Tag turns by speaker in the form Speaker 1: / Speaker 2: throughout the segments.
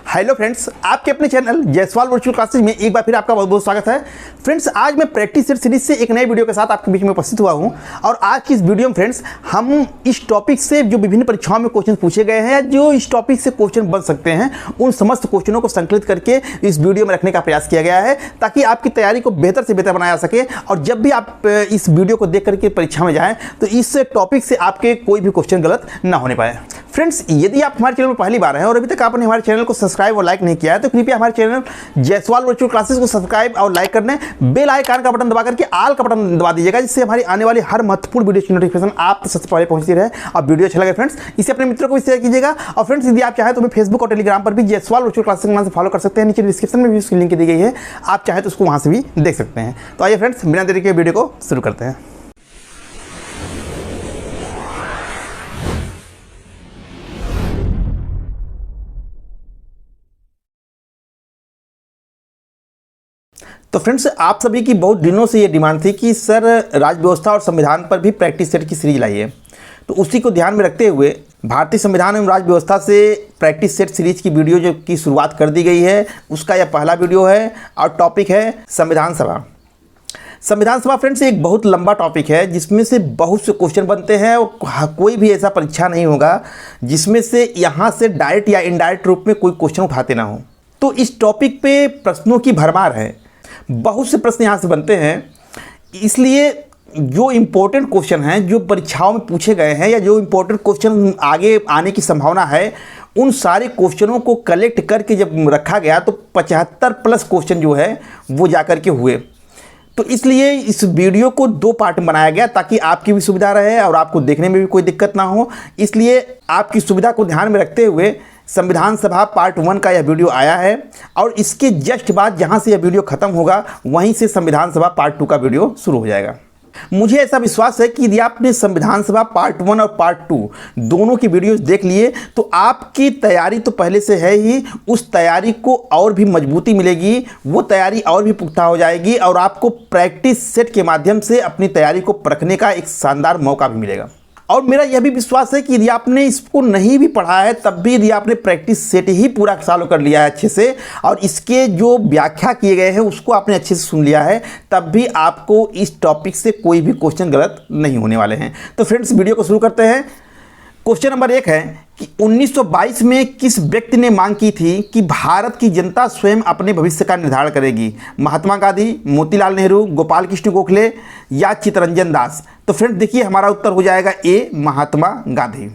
Speaker 1: Hello friends, आपके अपने channel Jaiswal virtual classes में एक बार फिर आपका बहुत बहुत स्वागत है। फ्रेंड्स, आज मैं प्रैक्टिस सेट सीरीज से एक नए वीडियो के साथ आपके बीच में उपस्थित हुआ हूं और आज की इस वीडियो में फ्रेंड्स हम इस टॉपिक से जो विभिन्न परीक्षाओं में क्वेश्चन पूछे गए हैं, जो इस टॉपिक से क्वेश्चन बन सकते हैं, उन समस्त क्वेश्चनों को संकलित करके इस वीडियो में रखने का प्रयास किया गया है ताकि आपकी तैयारी को बेहतर से बेहतर बनाया जा सके। और जब भी आप इस वीडियो को देख करके परीक्षा में जाएँ तो इस टॉपिक से आपके कोई भी क्वेश्चन गलत ना होने पाए। फ्रेंड्स, यदि आप हमारे चैनल पर पहली बार हैं और अभी तक आपने हमारे चैनल को सब्सक्राइब और लाइक नहीं किया है तो कृपया हमारे चैनल जयसवाल वर्चुअल क्लासेस को सब्सक्राइब और लाइक करने, बेल आइकन का बटन दबा करके ऑल का बटन दबा दीजिएगा, जिससे हमारी आने वाली हर महत्वपूर्ण वीडियो की नोटिफिकेशन आप सबसे पहले पहुंचती रहे। और वीडियो अच्छा लगे फ्रेंड्स, इसे अपने मित्रों को भी शेयर कीजिएगा। और फ्रेंड्स, यदि आप चाहें तो हमें फेसबुक और टेलीग्राम पर भी जयसवाल वर्चुअल क्लासेस के नाम से फॉलो कर सकते हैं। नीचे डिस्क्रिप्शन में भी उसकी लिंक दी गई है, आप चाहें तो उसको वहां से भी देख सकते हैं। तो आइए फ्रेंड्स, बिना देरी के वीडियो को शुरू करते हैं। तो फ्रेंड्स, आप सभी की बहुत दिनों से ये डिमांड थी कि सर राज्य व्यवस्था और संविधान पर भी प्रैक्टिस सेट की सीरीज लाइए। तो उसी को ध्यान में रखते हुए भारतीय संविधान एवं राज्य व्यवस्था से प्रैक्टिस सेट सीरीज की वीडियो जो की शुरुआत कर दी गई है, उसका यह पहला वीडियो है और टॉपिक है संविधान सभा। संविधान सभा फ्रेंड्स एक बहुत लंबा टॉपिक है जिसमें से बहुत से क्वेश्चन बनते हैं और कोई भी ऐसा परीक्षा नहीं होगा जिसमें से यहाँ से डायरेक्ट या इनडायरेक्ट रूप में कोई क्वेश्चन उठाते ना हो। तो इस टॉपिक पे प्रश्नों की भरमार है, बहुत से प्रश्न यहाँ से बनते हैं। इसलिए जो इम्पोर्टेंट क्वेश्चन हैं, जो परीक्षाओं में पूछे गए हैं या जो इम्पोर्टेंट क्वेश्चन आगे आने की संभावना है, उन सारे क्वेश्चनों को कलेक्ट करके जब रखा गया तो 75+ क्वेश्चन जो है वो जाकर के हुए। तो इसलिए इस वीडियो को 2 पार्ट में बनाया गया ताकि आपकी भी सुविधा रहे और आपको देखने में भी कोई दिक्कत ना हो। इसलिए आपकी सुविधा को ध्यान में रखते हुए संविधान सभा पार्ट 1 का यह वीडियो आया है और इसके जस्ट बाद जहां से यह वीडियो खत्म होगा वहीं से संविधान सभा पार्ट 2 का वीडियो शुरू हो जाएगा। मुझे ऐसा विश्वास है कि यदि आपने संविधान सभा पार्ट 1 और पार्ट 2 दोनों की वीडियोस देख लिए तो आपकी तैयारी तो पहले से है ही, उस तैयारी को और भी मजबूती मिलेगी, वो तैयारी और भी पुख्ता हो जाएगी और आपको प्रैक्टिस सेट के माध्यम से अपनी तैयारी को परखने का एक शानदार मौका भी मिलेगा। और मेरा यह भी विश्वास है कि यदि आपने इसको नहीं भी पढ़ा है तब भी यदि आपने प्रैक्टिस सेट ही पूरा फॉलो कर लिया है अच्छे से और इसके जो व्याख्या किए गए हैं उसको आपने अच्छे से सुन लिया है, तब भी आपको इस टॉपिक से कोई भी क्वेश्चन गलत नहीं होने वाले हैं। तो फ्रेंड्स, वीडियो को शुरू करते हैं। क्वेश्चन नंबर 1 है कि 1922 में किस व्यक्ति ने मांग की थी कि भारत की जनता स्वयं अपने भविष्य का निर्धारण करेगी? महात्मा गांधी, मोतीलाल नेहरू, गोपाल कृष्ण गोखले या चित्तरंजन दास? तो फ्रेंड्स देखिए, हमारा उत्तर हो जाएगा ए, महात्मा गांधी।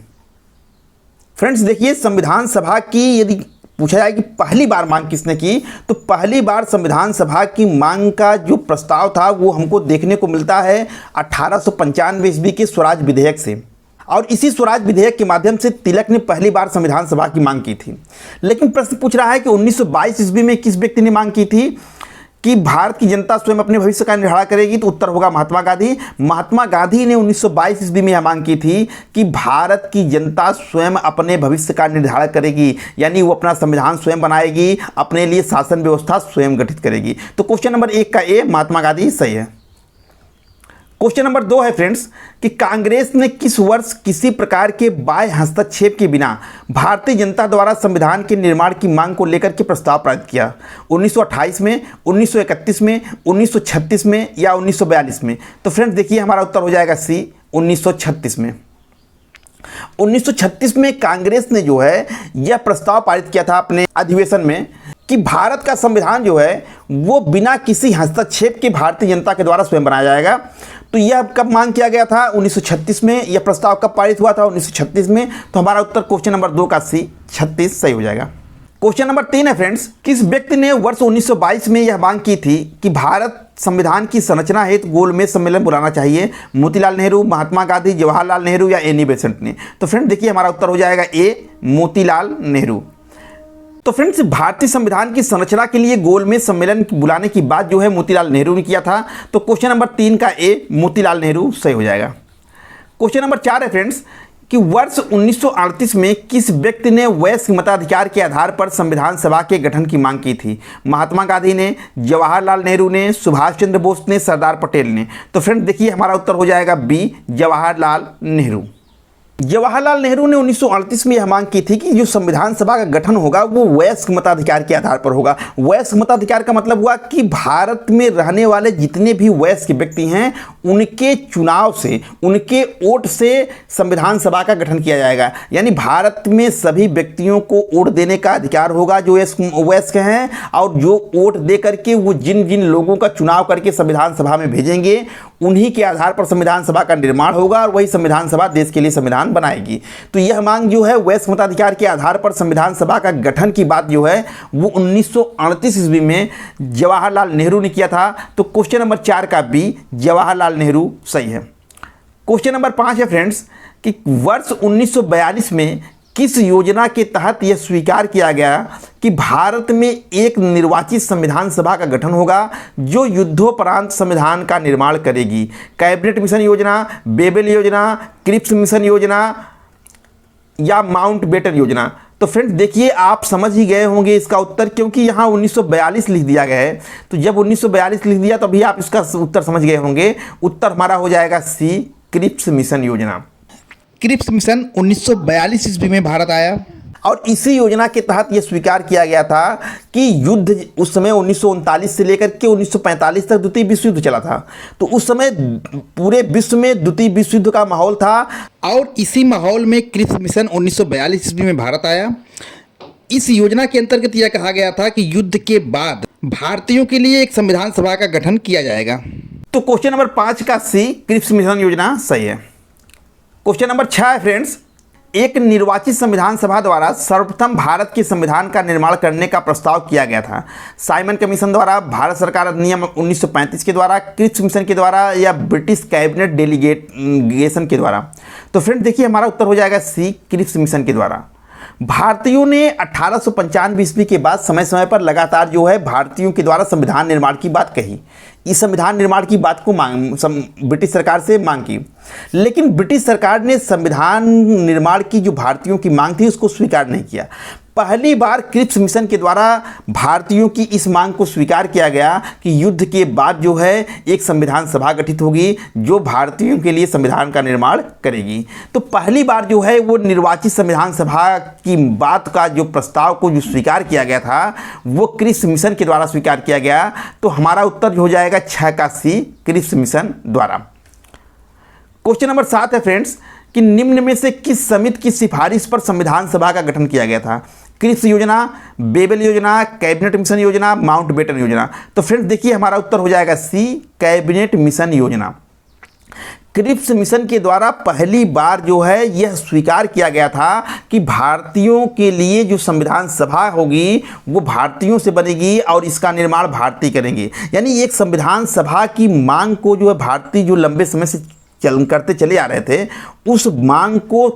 Speaker 1: फ्रेंड्स देखिए, संविधान सभा की यदि पूछा जाए कि पहली बार मांग किसने की, तो पहली बार संविधान सभा की मांग का जो प्रस्ताव था वो हमको देखने को मिलता है 1895 ईस्वी के स्वराज विधेयक से। और इसी स्वराज विधेयक के माध्यम से तिलक ने पहली बार संविधान सभा की मांग की थी। लेकिन प्रश्न पूछ रहा है कि 1922 ईस्वी में किस व्यक्ति ने मांग की थी कि भारत की जनता स्वयं अपने भविष्य का निर्धारण करेगी? तो उत्तर होगा महात्मा गांधी। महात्मा गांधी ने 1922 ईस्वी में यह मांग की थी कि भारत की जनता स्वयं अपने भविष्य का निर्धारण करेगी, यानी वो अपना संविधान स्वयं बनाएगी, अपने लिए शासन व्यवस्था स्वयं गठित करेगी। तो क्वेश्चन नंबर 1 का ए, महात्मा गांधी सही है। क्वेश्चन नंबर 2 है फ्रेंड्स कि कांग्रेस ने किस वर्ष किसी प्रकार के बाह्य हस्तक्षेप के बिना भारतीय जनता द्वारा संविधान के निर्माण की मांग को लेकर के प्रस्ताव पारित किया? 1928 में, 1931 में, 1936 में या 1942 में? तो फ्रेंड्स देखिए, हमारा उत्तर हो जाएगा सी, 1936 में। 1936 में कांग्रेस ने जो है यह प्रस्ताव पारित किया था अपने अधिवेशन में कि भारत का संविधान जो है वो बिना किसी हस्तक्षेप के भारतीय जनता के द्वारा स्वयं बनाया जाएगा। तो यह कब मांग किया गया था? 1936 में। यह प्रस्ताव कब पारित हुआ था? 1936 में। तो हमारा उत्तर क्वेश्चन नंबर 2 का सी, 36 सही हो जाएगा। क्वेश्चन नंबर 3 है फ्रेंड्स, किस व्यक्ति ने वर्ष 1922 में यह मांग की थी कि भारत संविधान की संरचना हेतु गोलमेज सम्मेलन बुलाना चाहिए? मोतीलाल नेहरू, महात्मा गांधी, जवाहरलाल नेहरू या एनी बेसेंट ने? तो फ्रेंड देखिए, हमारा उत्तर हो जाएगा ए, मोतीलाल नेहरू। तो फ्रेंड्स, भारतीय संविधान की संरचना के लिए गोलमेज सम्मेलन बुलाने की बात जो है मोतीलाल नेहरू ने किया था। तो क्वेश्चन नंबर 3 का ए, मोतीलाल नेहरू सही हो जाएगा। क्वेश्चन नंबर 4 है फ्रेंड्स कि वर्ष 1938 में किस व्यक्ति ने वयस्क मताधिकार के आधार पर संविधान सभा के गठन की मांग की थी? महात्मा गांधी ने, जवाहरलाल नेहरू ने, सुभाष चंद्र बोस ने, सरदार पटेल ने? तो फ्रेंड देखिए, हमारा उत्तर हो जाएगा बी, जवाहरलाल नेहरू। जवाहरलाल नेहरू ने 1938 में यह मांग की थी कि जो संविधान सभा का गठन होगा वो वयस्क मताधिकार के आधार पर होगा। वयस्क मताधिकार का मतलब हुआ कि भारत में रहने वाले जितने भी वयस्क व्यक्ति हैं उनके चुनाव से, उनके वोट से संविधान सभा का गठन किया जाएगा। यानी भारत में सभी व्यक्तियों को वोट देने का अधिकार होगा जो वयस्क हैं, और जो वोट दे करके वो जिन जिन लोगों का चुनाव करके संविधान सभा में भेजेंगे उन्हीं के आधार पर संविधान सभा का निर्माण होगा और वही संविधान सभा देश के लिए संविधान बनाएगी। तो यह मांग जो है वयस्क मताधिकार के आधार पर संविधान सभा का गठन की बात जो है वो 1938 ईस्वी में जवाहरलाल नेहरू ने किया था। तो क्वेश्चन नंबर 4 का बी जवाहरलाल नेहरू सही है। क्वेश्चन नंबर 5 है फ्रेंड्स कि वर्ष 1942 में किस योजना के तहत यह स्वीकार किया गया कि भारत में एक निर्वाचित संविधान सभा का गठन होगा जो युद्धोपरांत संविधान का निर्माण करेगी? कैबिनेट मिशन योजना, बेबल योजना, क्रिप्स मिशन योजना या माउंटबेटन योजना? तो फ्रेंड्स देखिए, आप समझ ही गए होंगे इसका उत्तर, क्योंकि यहाँ 1942 लिख दिया गया है। तो जब 1942 लिख दिया तो अभी आप इसका उत्तर समझ गए होंगे। उत्तर हमारा हो जाएगा सी, क्रिप्स मिशन योजना।
Speaker 2: क्रिप्स मिशन 1942 ईस्वी में भारत आया
Speaker 1: और इसी योजना के तहत यह स्वीकार किया गया था कि युद्ध उस समय 1939 से लेकर के 1945 तक द्वितीय विश्व युद्ध चला था। तो उस समय पूरे विश्व में द्वितीय विश्व युद्ध का माहौल था
Speaker 2: और इसी माहौल में क्रिप्स मिशन 1942 ईस्वी में भारत आया। इस योजना के अंतर्गत यह कहा गया था कि युद्ध के बाद भारतीयों के लिए एक संविधान सभा का गठन किया जाएगा।
Speaker 1: तो क्वेश्चन नंबर 5 का सी, क्रिप्स मिशन योजना सही है। क्वेश्चन नंबर 6 है फ्रेंड्स, एक निर्वाचित संविधान सभा द्वारा सर्वप्रथम भारत के संविधान का निर्माण करने का प्रस्ताव किया गया था। साइमन कमीशन द्वारा, भारत सरकार अधिनियम 1935 के द्वारा, क्रिप्स मिशन के द्वारा या ब्रिटिश कैबिनेट डेलीगेशन के द्वारा? तो फ्रेंड्स देखिए, हमारा उत्तर हो जाएगा सी, क्रिप्स मिशन के द्वारा। भारतीयों ने 1895 ईस्वी के बाद समय समय पर लगातार जो है भारतीयों के द्वारा संविधान निर्माण की बात कही। इस संविधान निर्माण की बात को ब्रिटिश सरकार से मांग की, लेकिन ब्रिटिश सरकार ने संविधान निर्माण की जो भारतीयों की मांग थी उसको स्वीकार नहीं किया। पहली बार क्रिप्स मिशन के द्वारा भारतीयों की इस मांग को स्वीकार किया गया कि युद्ध के बाद जो है एक संविधान सभा गठित होगी जो भारतीयों के लिए संविधान का निर्माण करेगी। तो पहली बार जो है वो निर्वाचित संविधान सभा की बात का जो प्रस्ताव को जो स्वीकार किया गया था वो क्रिप्स मिशन के द्वारा स्वीकार किया गया। तो हमारा उत्तर हो जाएगा 6 का सी, क्रिप्स मिशन द्वारा। क्वेश्चन नंबर 7 है फ्रेंड्स कि निम्न में से किस समिति की सिफारिश पर संविधान सभा का गठन किया गया था? क्रिप्स योजना, बेबल योजना, कैबिनेट मिशन योजना, माउंटबेटन योजना? तो फ्रेंड्स देखिए, हमारा उत्तर हो जाएगा सी, कैबिनेट मिशन योजना। क्रिप्स मिशन के द्वारा पहली बार जो है यह स्वीकार किया गया था कि भारतीयों के लिए जो संविधान सभा होगी वो भारतीयों से बनेगी और इसका निर्माण भारतीय करेंगे। यानी एक संविधान सभा की मांग को जो है भारतीय जो लंबे समय से करते चले आ रहे थे उस मांग को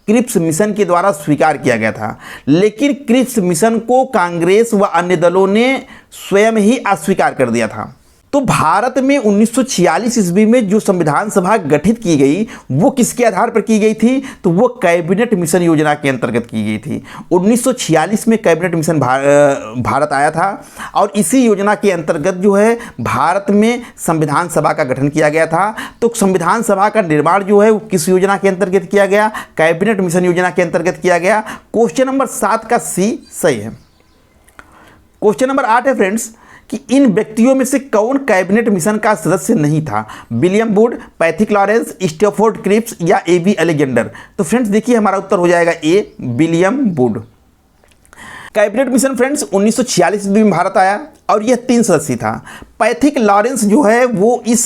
Speaker 1: क्रिप्स मिशन के द्वारा स्वीकार किया गया था। लेकिन क्रिप्स मिशन को कांग्रेस व अन्य दलों ने स्वयं ही अस्वीकार कर दिया था। तो भारत में 1946 ईस्वी में जो संविधान सभा गठित की गई वो किसके आधार पर की गई थी? तो वो कैबिनेट मिशन योजना के अंतर्गत की गई थी। 1946 में कैबिनेट मिशन भारत आया था और इसी योजना के अंतर्गत जो है भारत में संविधान सभा का गठन किया गया था। तो संविधान सभा का निर्माण जो है वो किस योजना के अंतर्गत किया गया? कैबिनेट मिशन योजना के अंतर्गत किया गया। क्वेश्चन नंबर 7 का सी सही है। क्वेश्चन नंबर 8 है फ्रेंड्स कि इन व्यक्तियों में से कौन कैबिनेट मिशन का सदस्य नहीं था? William Wood, Pethick Lawrence, Stafford Cripps या ए.बी. अलेक्जेंडर? तो फ्रेंड्स देखिए, हमारा उत्तर हो जाएगा A, William Wood. Cabinet mission friends 1946 में भारत आया और यह 3 सदस्य था। पैथिक लॉरेंस जो है वो इस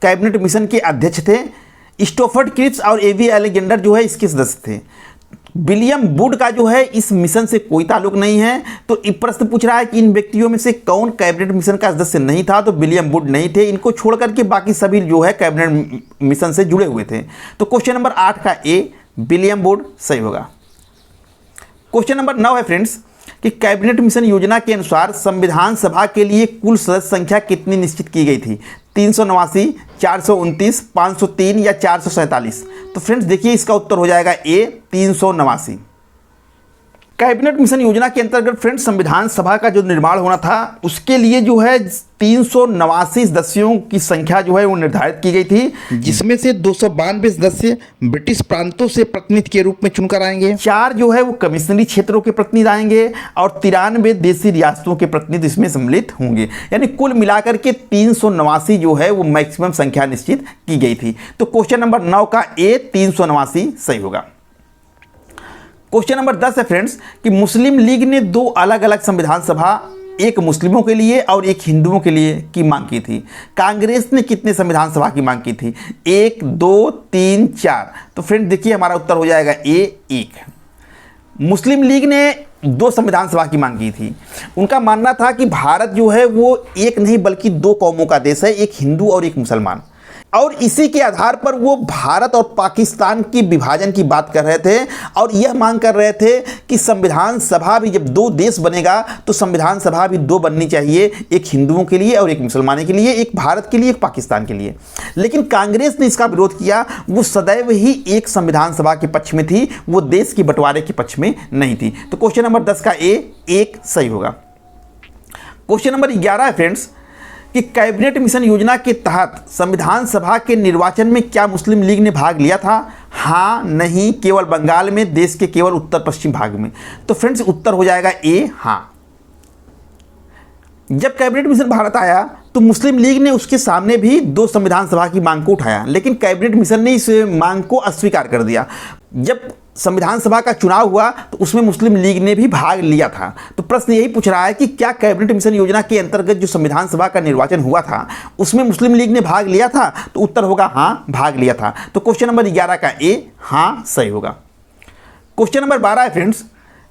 Speaker 1: कैबिनेट मिशन के अध्यक्ष थे। स्टैफोर्ड क्रिप्स और ए.बी. अलेक्जेंडर जो है इसके सदस्य थे। विलियम वुड का जो है इस मिशन से कोई ताल्लुक नहीं है। तो ये प्रश्न पूछ रहा है कि इन व्यक्तियों में से कौन कैबिनेट मिशन का सदस्य नहीं था? तो विलियम वुड नहीं थे। इनको छोड़ करके बाकी सभी जो है कैबिनेट मिशन से जुड़े हुए थे। तो क्वेश्चन नंबर 8 का ए, विलियम वुड सही होगा। क्वेश्चन नंबर 9 है फ्रेंड्स कि कैबिनेट मिशन योजना के अनुसार संविधान सभा के लिए कुल सदस्य संख्या कितनी निश्चित की गई थी? 389, 429, 503 या 447? तो फ्रेंड्स देखिए, इसका उत्तर हो जाएगा ए, 389। कैबिनेट मिशन योजना के अंतर्गत फ्रेंड्स संविधान सभा का जो निर्माण होना था उसके लिए जो है 389 सदस्यों की संख्या जो है वो निर्धारित की गई थी,
Speaker 2: जिसमें से 292 सदस्य ब्रिटिश प्रांतों से प्रतिनिधि के रूप में चुनकर आएंगे,
Speaker 1: 4 जो है वो कमिश्नरी क्षेत्रों के प्रतिनिधि आएंगे और 93 देशी रियासतों के प्रतिनिधि इसमें सम्मिलित होंगे। यानी कुल मिलाकर के 389 जो है वो मैक्सिमम संख्या निश्चित की गई थी। तो क्वेश्चन नंबर 9 का ए 389 सही होगा। क्वेश्चन नंबर 10 है फ्रेंड्स कि मुस्लिम लीग ने 2 अलग अलग संविधान सभा, एक मुस्लिमों के लिए और एक हिंदुओं के लिए की मांग की थी। कांग्रेस ने कितने संविधान सभा की मांग की थी? 1, 2, 3, 4। तो फ्रेंड देखिए हमारा उत्तर हो जाएगा ए 1। मुस्लिम लीग ने 2 संविधान सभा की मांग की थी। उनका मानना था कि भारत जो है वो एक नहीं बल्कि 2 कौमों का देश है, एक हिंदू और एक मुसलमान, और इसी के आधार पर वो भारत और पाकिस्तान की विभाजन की बात कर रहे थे और यह मांग कर रहे थे कि संविधान सभा भी जब 2 देश बनेगा तो संविधान सभा भी 2 बननी चाहिए, एक हिंदुओं के लिए और एक मुसलमानों के लिए, एक भारत के लिए एक पाकिस्तान के लिए। लेकिन कांग्रेस ने इसका विरोध किया। वो सदैव ही एक संविधान सभा के पक्ष में थी, वो देश के बंटवारे के पक्ष में नहीं थी। तो क्वेश्चन नंबर 10 का ए 1 सही होगा। क्वेश्चन नंबर 11 है फ्रेंड्स कि कैबिनेट मिशन योजना के तहत संविधान सभा के निर्वाचन में क्या मुस्लिम लीग ने भाग लिया था? हाँ, नहीं, केवल बंगाल में, देश के केवल उत्तर पश्चिम भाग में। तो फ्रेंड्स उत्तर हो जाएगा ए हाँ। जब कैबिनेट मिशन भारत आया तो मुस्लिम लीग ने उसके सामने भी 2 संविधान सभा की मांग को उठाया, लेकिन कैबिनेट मिशन ने इस मांग को अस्वीकार कर दिया। जब संविधान सभा का चुनाव हुआ तो उसमें मुस्लिम लीग ने भी भाग लिया था। तो प्रश्न यही पूछ रहा है कि क्या कैबिनेट मिशन योजना के अंतर्गत जो संविधान सभा का निर्वाचन हुआ था उसमें मुस्लिम लीग ने भाग लिया था? तो उत्तर होगा हाँ, भाग लिया था। तो क्वेश्चन नंबर 11 का ए हाँ सही होगा। क्वेश्चन नंबर 12 है फ्रेंड्स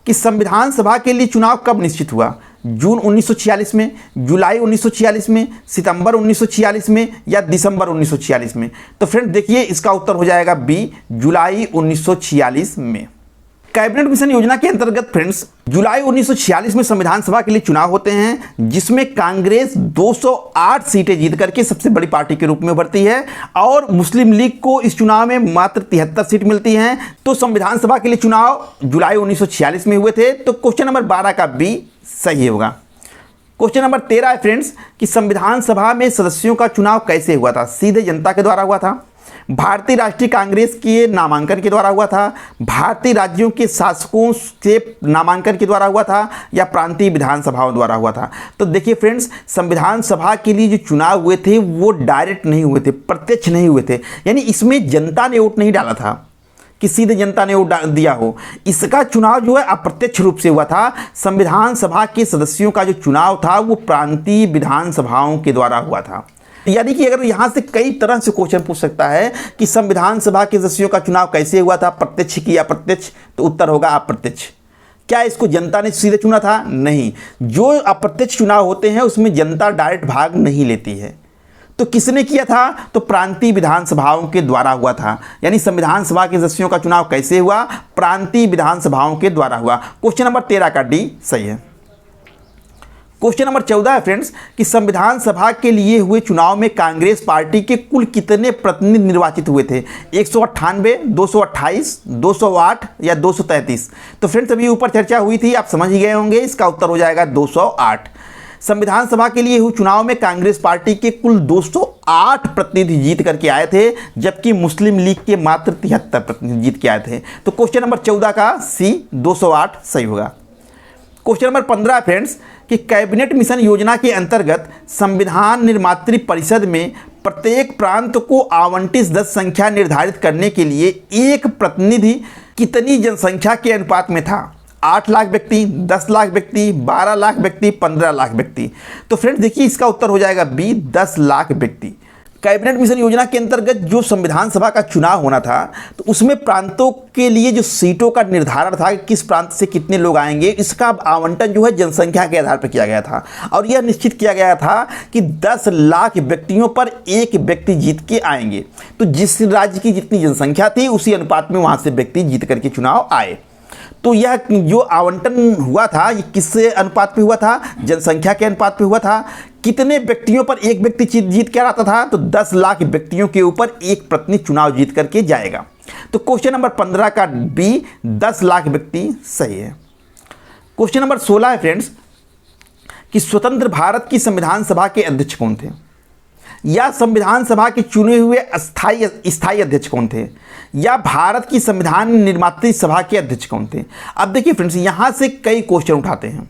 Speaker 1: कि संविधान सभा के लिए चुनाव कब निश्चित हुआ? जून 1946 में, जुलाई 1946 में, सितंबर 1946 में या दिसंबर 1946 में? तो फ्रेंड देखिए इसका उत्तर हो जाएगा बी, जुलाई 1946 में। कैबिनेट मिशन योजना के अंतर्गत फ्रेंड्स जुलाई 1946 में संविधान सभा के लिए चुनाव होते हैं, जिसमें कांग्रेस 208 सीटें जीत करके सबसे बड़ी पार्टी के रूप में उभरती है और मुस्लिम लीग को इस चुनाव में मात्र 73 सीट मिलती हैं। तो संविधान सभा के लिए चुनाव जुलाई 1946 में हुए थे। तो क्वेश्चन नंबर 12 का बी सही होगा। क्वेश्चन नंबर 13 है फ्रेंड्स कि संविधान सभा में सदस्यों का चुनाव कैसे हुआ था? सीधे जनता के द्वारा हुआ था, भारतीय राष्ट्रीय कांग्रेस के नामांकन के द्वारा हुआ था, भारतीय राज्यों के शासकों से नामांकन के द्वारा हुआ था या प्रांतीय विधानसभाओं द्वारा हुआ था? तो देखिए फ्रेंड्स संविधान सभा के लिए जो चुनाव हुए थे वो डायरेक्ट नहीं हुए थे, प्रत्यक्ष नहीं हुए थे। यानी इसमें जनता ने वोट नहीं डाला था कि सीधे जनता ने वोट दिया हो। इसका चुनाव जो है अप्रत्यक्ष रूप से हुआ था। संविधान सभा के सदस्यों का जो चुनाव था वो प्रांतीय विधानसभाओं के द्वारा हुआ था। यानी कि अगर यहाँ से कई तरह से क्वेश्चन पूछ सकता है कि संविधान सभा के सदस्यों का चुनाव कैसे हुआ था, प्रत्यक्ष कि अप्रत्यक्ष? तो उत्तर होगा अप्रत्यक्ष। क्या इसको जनता ने सीधे चुना था? नहीं। जो अप्रत्यक्ष चुनाव होते हैं उसमें जनता डायरेक्ट भाग नहीं लेती है। तो किसने किया था? तो प्रांतीय विधानसभाओं के द्वारा हुआ था। यानी संविधान सभा के सदस्यों का चुनाव कैसे हुआ? प्रांतीय विधानसभाओं के द्वारा हुआ। क्वेश्चन नंबर 13 का डी सही है। क्वेश्चन नंबर 14 है फ्रेंड्स कि संविधान सभा के लिए हुए चुनाव में कांग्रेस पार्टी के कुल कितने प्रतिनिधि निर्वाचित हुए थे? 198, 228, 208 या 233? तो फ्रेंड्स अभी ऊपर चर्चा हुई थी, आप समझ ही गए होंगे। इसका उत्तर हो जाएगा 208। संविधान सभा के लिए हुए चुनाव में कांग्रेस पार्टी के कुल 208 प्रतिनिधि जीत करके आए थे, जबकि मुस्लिम लीग के मात्र 73 प्रतिनिधि जीत के आए थे। तो क्वेश्चन नंबर 14 का सी 208 सही होगा। क्वेश्चन नंबर 15 फ्रेंड्स कि कैबिनेट मिशन योजना के अंतर्गत संविधान निर्मात्री परिषद में प्रत्येक प्रांत को आवंटित सदस्य संख्या निर्धारित करने के लिए एक प्रतिनिधि कितनी जनसंख्या के अनुपात में था? 8 लाख व्यक्ति, 10 लाख व्यक्ति, 12 लाख व्यक्ति, 15 लाख व्यक्ति? तो फ्रेंड्स देखिए इसका उत्तर हो जाएगा बी, 10 लाख व्यक्ति। कैबिनेट मिशन योजना के अंतर्गत जो संविधान सभा का चुनाव होना था तो उसमें प्रांतों के लिए जो सीटों का निर्धारण था कि किस प्रांत से कितने लोग आएंगे, इसका आवंटन जो है जनसंख्या के आधार पर किया गया था और यह निश्चित किया गया था कि 10 लाख व्यक्तियों पर एक व्यक्ति जीत के आएंगे। तो जिस राज्य की जितनी जनसंख्या थी उसी अनुपात में वहाँ से व्यक्ति जीत करके चुनाव आए। तो यह जो आवंटन हुआ था ये किस अनुपात पे हुआ था? जनसंख्या के अनुपात पे हुआ था। कितने व्यक्तियों पर एक व्यक्ति जीत के आता था? तो 10 लाख व्यक्तियों के ऊपर एक प्रतिनिधि चुनाव जीत करके जाएगा। तो क्वेश्चन नंबर 15 का बी, 10 लाख व्यक्ति सही है। क्वेश्चन नंबर 16 है फ्रेंड्स कि स्वतंत्र भारत की संविधान सभा के अध्यक्ष कौन थे, या संविधान सभा के चुने हुए स्थायी अध्यक्ष कौन थे, या भारत की संविधान निर्मात्री सभा के अध्यक्ष कौन थे। अब देखिए फ्रेंड्स, यहाँ से कई क्वेश्चन उठाते हैं,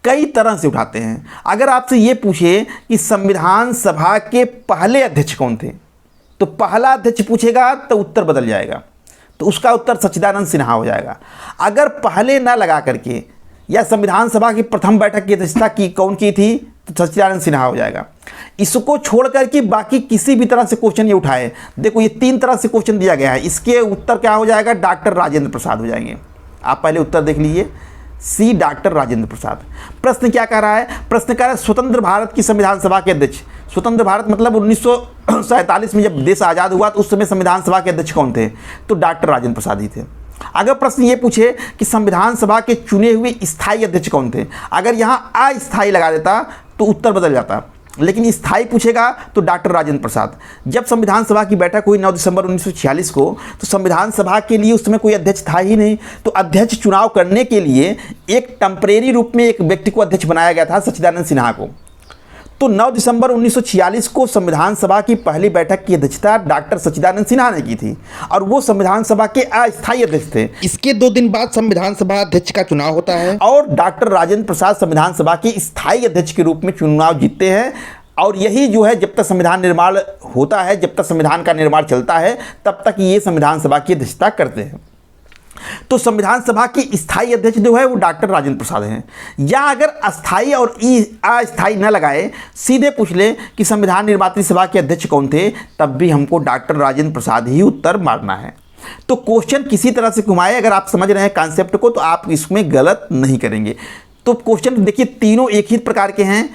Speaker 1: कई तरह से उठाते हैं। अगर आपसे ये पूछे कि संविधान सभा के पहले अध्यक्ष कौन थे, तो पहला अध्यक्ष पूछेगा तो उत्तर बदल जाएगा, तो उसका उत्तर सच्चिदानंद सिन्हा हो जाएगा। अगर पहले ना लगा करके या संविधान सभा की प्रथम बैठक की अध्यक्षता की कौन की थी, तो सच्चिदानंद सिन्हा हो जाएगा। इसको छोड़ करके बाकी किसी भी तरह से क्वेश्चन ये उठाए, देखो ये 3 तरह से क्वेश्चन दिया गया है, इसके उत्तर क्या हो जाएगा, डॉक्टर राजेंद्र प्रसाद हो जाएंगे। आप पहले उत्तर देख लीजिए, सी डॉक्टर राजेंद्र प्रसाद। प्रश्न क्या कह रहा है, प्रश्न कह रहा है स्वतंत्र भारत की संविधान सभा के अध्यक्ष। स्वतंत्र भारत मतलब 1947 में जब देश आज़ाद हुआ तो उस समय संविधान सभा के अध्यक्ष कौन थे, तो डॉक्टर राजेंद्र प्रसाद ही थे। अगर प्रश्न ये पूछे कि संविधान सभा के चुने हुए स्थायी अध्यक्ष कौन थे, अगर यहाँ अस्थायी लगा देता तो उत्तर बदल जाता, लेकिन स्थायी पूछेगा तो डॉक्टर राजेंद्र प्रसाद। जब संविधान सभा की बैठक हुई 9 दिसंबर 1946 को, तो संविधान सभा के लिए उस समय कोई अध्यक्ष था ही नहीं, तो अध्यक्ष चुनाव करने के लिए एक टेम्परेरी रूप में एक व्यक्ति को अध्यक्ष बनाया गया था, सच्चिदानंद सिन्हा को। तो 9 दिसंबर 1946 को संविधान सभा की पहली बैठक की अध्यक्षता डॉक्टर सच्चिदानंद सिन्हा ने की थी, और वो संविधान सभा के अस्थायी अध्यक्ष थे।
Speaker 2: इसके 2 दिन बाद संविधान सभा अध्यक्ष का चुनाव होता है
Speaker 1: और डॉक्टर राजेंद्र प्रसाद संविधान सभा के स्थायी अध्यक्ष के रूप में चुनाव जीतते हैं। और यही जो है, जब तक संविधान निर्माण होता है, जब तक संविधान का निर्माण चलता है, तब तक ये संविधान सभा की अध्यक्षता करते हैं। तो संविधान सभा के स्थायी अध्यक्ष जो है वो डॉक्टर राजेंद्र प्रसाद हैं। या अगर अस्थायी और अस्थायी न लगाए, सीधे पूछ ले कि संविधान निर्मात्री सभा के अध्यक्ष कौन थे, तब भी हमको डॉक्टर राजेंद्र प्रसाद ही उत्तर मारना है। तो क्वेश्चन किसी तरह से घुमाए, अगर आप समझ रहे हैं कॉन्सेप्ट को, तो आप इसमें गलत नहीं करेंगे। तो क्वेश्चन देखिए, तीनों एक ही प्रकार के हैं।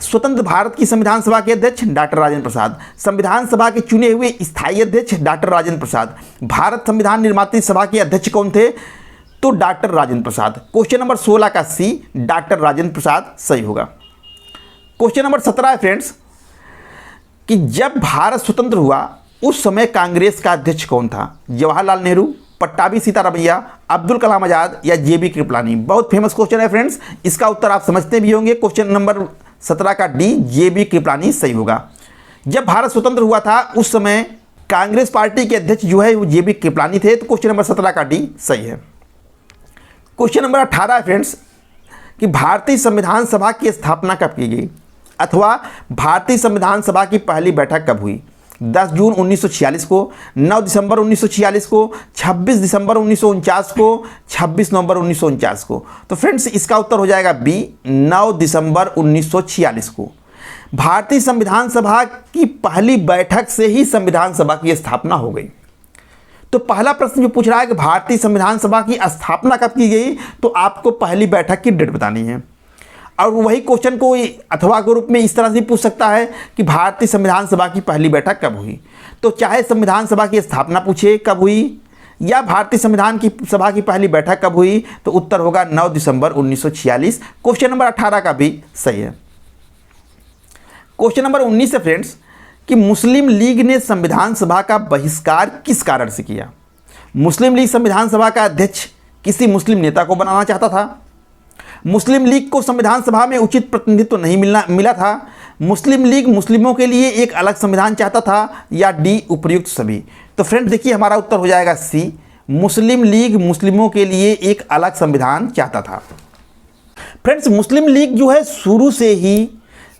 Speaker 1: स्वतंत्र भारत की संविधान सभा के अध्यक्ष डॉक्टर राजेंद्र प्रसाद, संविधान सभा के चुने हुए स्थायी अध्यक्ष डॉक्टर राजेंद्र प्रसाद, भारत संविधान निर्मात्री सभा के अध्यक्ष कौन थे, तो doctor Rajendra Prasad. Question number 16 का सी डॉक्टर राजेंद्र प्रसाद सही होगा। क्वेश्चन नंबर 17 है फ्रेंड्स कि जब भारत स्वतंत्र हुआ उस समय कांग्रेस का अध्यक्ष कौन था, जवाहरलाल नेहरू, पट्टाभी सीतारामैया, अब्दुल कलाम आजाद या जेबी कृपलानी। बहुत फेमस क्वेश्चन है फ्रेंड्स, इसका उत्तर आप समझते भी होंगे। क्वेश्चन नंबर 17 का डी जेबी कृपलानी सही होगा। जब भारत स्वतंत्र हुआ था उस समय कांग्रेस पार्टी के अध्यक्ष जो है वो जेबी कृपलानी थे, तो क्वेश्चन नंबर 17 का डी सही है। क्वेश्चन नंबर 18 है फ्रेंड्स कि भारतीय संविधान सभा की स्थापना कब की गई, अथवा भारतीय संविधान सभा की पहली बैठक कब हुई। 10 जून 1946 को, 9 दिसंबर 1946 को, 26 दिसंबर 1949 को, 26 नवंबर 1949 को। तो फ्रेंड्स इसका उत्तर हो जाएगा बी 9 दिसंबर 1946 को। भारतीय संविधान सभा की पहली बैठक से ही संविधान सभा की स्थापना हो गई। तो पहला प्रश्न जो पूछ रहा है कि भारतीय संविधान सभा की स्थापना कब की गई, तो आपको पहली बैठक की डेट बतानी है। और वही क्वेश्चन को अथवा के रूप में इस तरह से पूछ सकता है कि भारतीय संविधान सभा की पहली बैठक कब हुई। तो चाहे संविधान सभा की स्थापना पूछे कब हुई, या भारतीय संविधान की सभा की पहली बैठक कब हुई, तो उत्तर होगा 9 दिसंबर 1946। क्वेश्चन नंबर 18 का भी सही है। क्वेश्चन नंबर 19 है फ्रेंड्स कि मुस्लिम लीग ने संविधान सभा का बहिष्कार किस कारण से किया। मुस्लिम लीग संविधान सभा का अध्यक्ष किसी मुस्लिम नेता को बनाना चाहता था, मुस्लिम लीग को संविधान सभा में उचित प्रतिनिधित्व नहीं मिला था, मुस्लिम लीग मुस्लिमों के लिए एक अलग संविधान चाहता था, या डी उपर्युक्त सभी। तो फ्रेंड्स देखिए हमारा उत्तर हो जाएगा सी, मुस्लिम लीग मुस्लिमों के लिए एक अलग संविधान चाहता था। फ्रेंड्स मुस्लिम लीग जो है शुरू से ही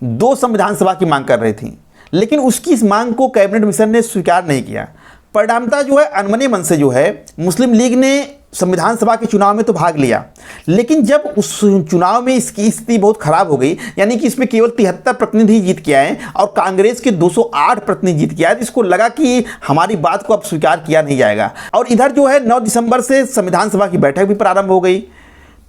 Speaker 1: 2 संविधान सभा की मांग कर रही थी, लेकिन उसकी इस मांग को कैबिनेट मिशन ने स्वीकार नहीं किया। परिणामतः जो है अनमने मन से जो है मुस्लिम लीग ने संविधान सभा के चुनाव में तो भाग लिया, लेकिन जब उस चुनाव में इसकी स्थिति बहुत खराब हो गई, यानी कि इसमें केवल 73 प्रतिनिधि जीत के आए और कांग्रेस के 208 प्रतिनिधि जीत के आए, तो इसको लगा कि हमारी बात को अब स्वीकार किया नहीं जाएगा। और इधर जो है 9 दिसंबर से संविधान सभा की बैठक भी प्रारंभ हो गई।